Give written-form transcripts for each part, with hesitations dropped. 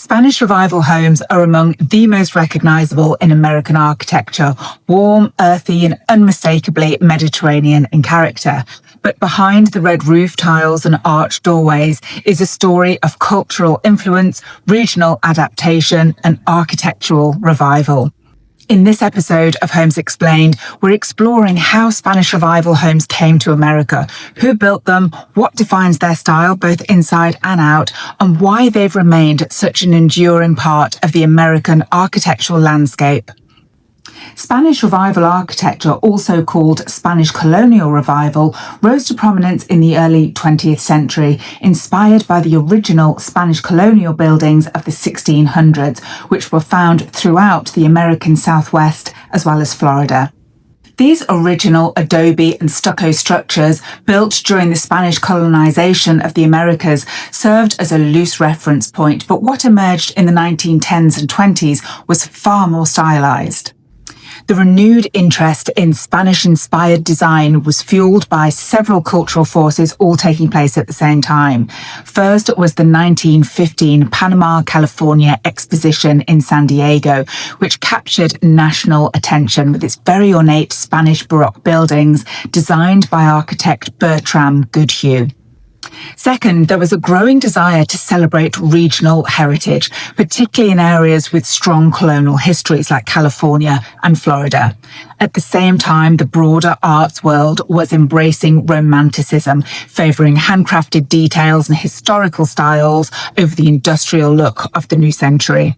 Spanish Revival homes are among the most recognisable in American architecture, warm, earthy and unmistakably Mediterranean in character. But behind the red roof tiles and arched doorways is a story of cultural influence, regional adaptation and architectural revival. In this episode of Homes Explained, we're exploring how Spanish Revival homes came to America, who built them, what defines their style both inside and out, and why they've remained such an enduring part of the American architectural landscape. Spanish Revival architecture, also called Spanish Colonial Revival, rose to prominence in the early 20th century, inspired by the original Spanish colonial buildings of the 1600s, which were found throughout the American Southwest as well as Florida. These original adobe and stucco structures, built during the Spanish colonization of the Americas, served as a loose reference point, but what emerged in the 1910s and 20s was far more stylized. The renewed interest in Spanish-inspired design was fueled by several cultural forces all taking place at the same time. First was the 1915 Panama, California Exposition in San Diego, which captured national attention with its very ornate Spanish Baroque buildings designed by architect Bertram Goodhue. Second, there was a growing desire to celebrate regional heritage, particularly in areas with strong colonial histories like California and Florida. At the same time, the broader arts world was embracing romanticism, favouring handcrafted details and historical styles over the industrial look of the new century.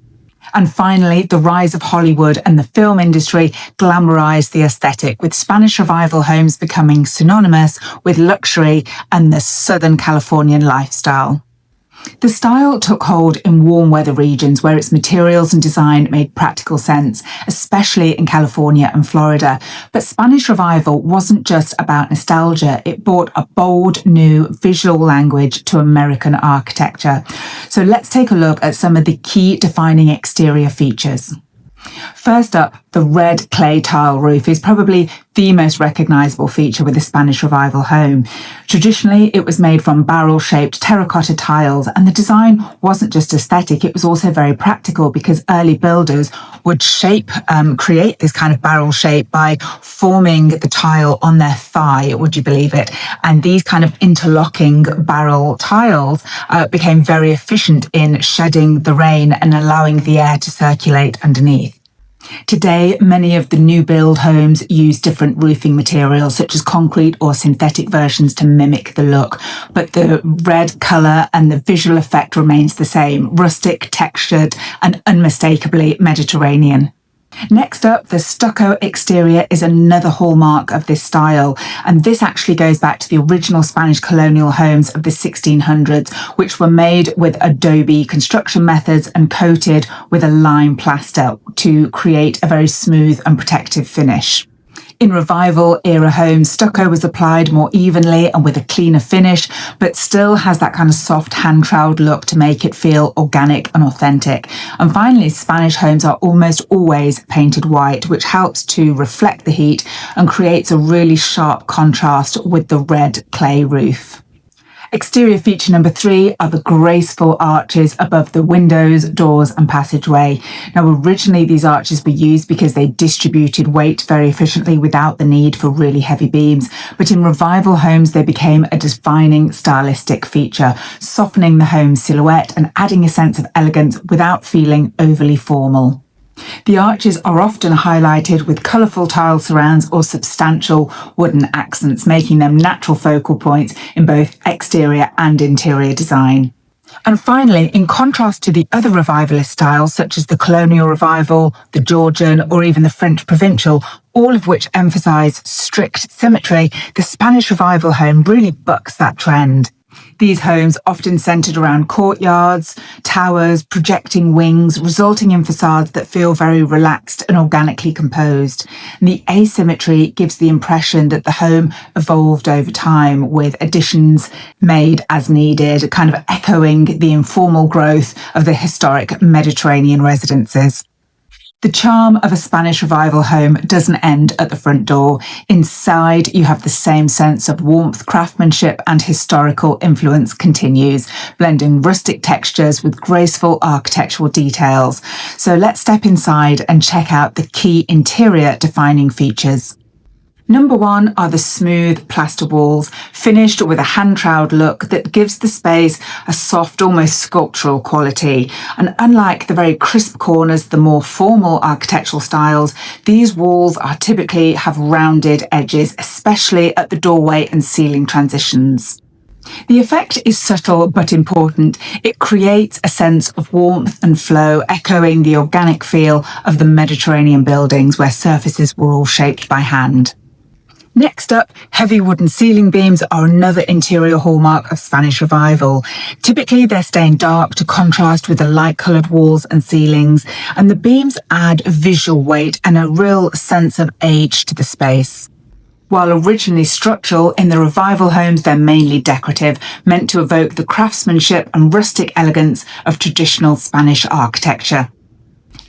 And finally, the rise of Hollywood and the film industry glamorized the aesthetic, with Spanish Revival homes becoming synonymous with luxury and the Southern Californian lifestyle. The style took hold in warm weather regions where its materials and design made practical sense, especially in California and Florida. But Spanish Revival wasn't just about nostalgia, it brought a bold new visual language to American architecture. So let's take a look at some of the key defining exterior features. First up, the red clay tile roof is probably the most recognisable feature with the Spanish Revival home. Traditionally, it was made from barrel-shaped terracotta tiles, and the design wasn't just aesthetic, it was also very practical because early builders would create this kind of barrel shape by forming the tile on their thigh, would you believe it? And these kind of interlocking barrel tiles became very efficient in shedding the rain and allowing the air to circulate underneath. Today, many of the new build homes use different roofing materials such as concrete or synthetic versions to mimic the look, but the red colour and the visual effect remains the same, rustic, textured and unmistakably Mediterranean. Next up, the stucco exterior is another hallmark of this style, and this actually goes back to the original Spanish colonial homes of the 1600s, which were made with adobe construction methods and coated with a lime plaster to create a very smooth and protective finish. In Revival era homes, stucco was applied more evenly and with a cleaner finish, but still has that kind of soft hand-troweled look to make it feel organic and authentic. And finally, Spanish homes are almost always painted white, which helps to reflect the heat and creates a really sharp contrast with the red clay roof. Exterior feature number 3 are the graceful arches above the windows, doors and passageway. Now, originally these arches were used because they distributed weight very efficiently without the need for really heavy beams. But in Revival homes, they became a defining stylistic feature, softening the home's silhouette and adding a sense of elegance without feeling overly formal. The arches are often highlighted with colourful tile surrounds or substantial wooden accents, making them natural focal points in both exterior and interior design. And finally, in contrast to the other Revivalist styles such as the Colonial Revival, the Georgian or even the French Provincial, all of which emphasise strict symmetry, the Spanish Revival home really bucks that trend. These homes often centred around courtyards, towers, projecting wings, resulting in facades that feel very relaxed and organically composed. And the asymmetry gives the impression that the home evolved over time, with additions made as needed, kind of echoing the informal growth of the historic Mediterranean residences. The charm of a Spanish Revival home doesn't end at the front door. Inside, you have the same sense of warmth, craftsmanship, and historical influence continues, blending rustic textures with graceful architectural details. So let's step inside and check out the key interior defining features. Number one are the smooth plaster walls, finished with a hand-troweled look that gives the space a soft, almost sculptural quality. And unlike the very crisp corners, the more formal architectural styles, these walls are typically have rounded edges, especially at the doorway and ceiling transitions. The effect is subtle but important. It creates a sense of warmth and flow, echoing the organic feel of the Mediterranean buildings where surfaces were all shaped by hand. Next up, heavy wooden ceiling beams are another interior hallmark of Spanish Revival. Typically, they're staying dark to contrast with the light-coloured walls and ceilings, and the beams add visual weight and a real sense of age to the space. While originally structural, in the Revival homes they're mainly decorative, meant to evoke the craftsmanship and rustic elegance of traditional Spanish architecture.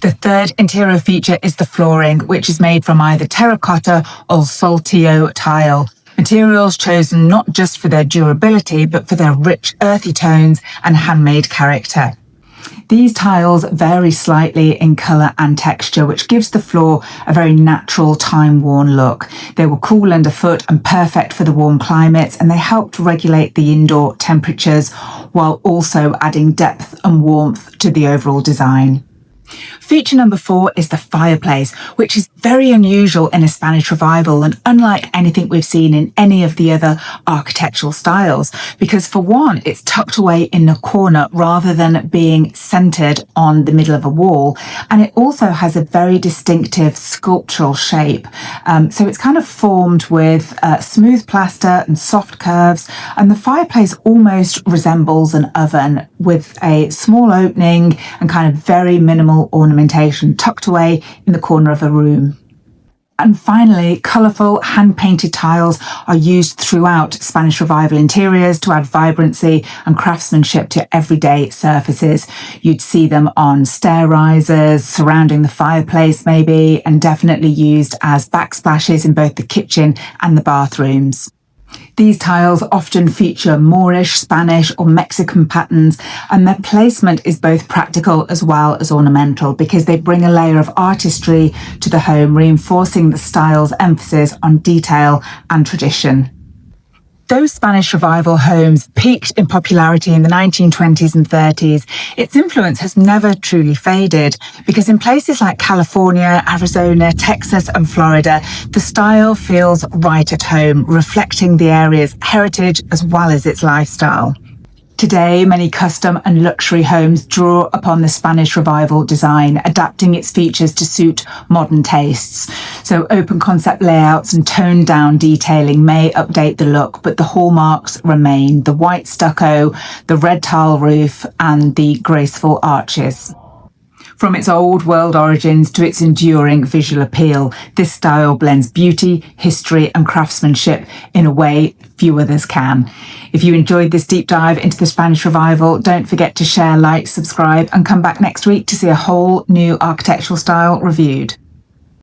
The third interior feature is the flooring, which is made from either terracotta or saltillo tile. Materials chosen not just for their durability, but for their rich, earthy tones and handmade character. These tiles vary slightly in colour and texture, which gives the floor a very natural, time-worn look. They were cool underfoot and perfect for the warm climates, and they help to regulate the indoor temperatures while also adding depth and warmth to the overall design. Feature number 4 is the fireplace, which is very unusual in a Spanish Revival and unlike anything we've seen in any of the other architectural styles, because for one, it's tucked away in the corner rather than being centred on the middle of a wall, and it also has a very distinctive sculptural shape. So it's kind of formed with smooth plaster and soft curves, and the fireplace almost resembles an oven with a small opening and kind of very minimal ornamentation tucked away in the corner of a room. And finally, colourful hand-painted tiles are used throughout Spanish Revival interiors to add vibrancy and craftsmanship to everyday surfaces. You'd see them on stair risers, surrounding the fireplace maybe, and definitely used as backsplashes in both the kitchen and the bathrooms. These tiles often feature Moorish, Spanish or Mexican patterns, and their placement is both practical as well as ornamental because they bring a layer of artistry to the home, reinforcing the style's emphasis on detail and tradition. Though Spanish Revival homes peaked in popularity in the 1920s and 30s, its influence has never truly faded because in places like California, Arizona, Texas and Florida, the style feels right at home, reflecting the area's heritage as well as its lifestyle. Today, many custom and luxury homes draw upon the Spanish Revival design, adapting its features to suit modern tastes. So open concept layouts and toned down detailing may update the look, but the hallmarks remain: the white stucco, the red tile roof, and the graceful arches. From its old world origins to its enduring visual appeal, this style blends beauty, history and craftsmanship in a way few others can. If you enjoyed this deep dive into the Spanish Revival, don't forget to share, like, subscribe and come back next week to see a whole new architectural style reviewed.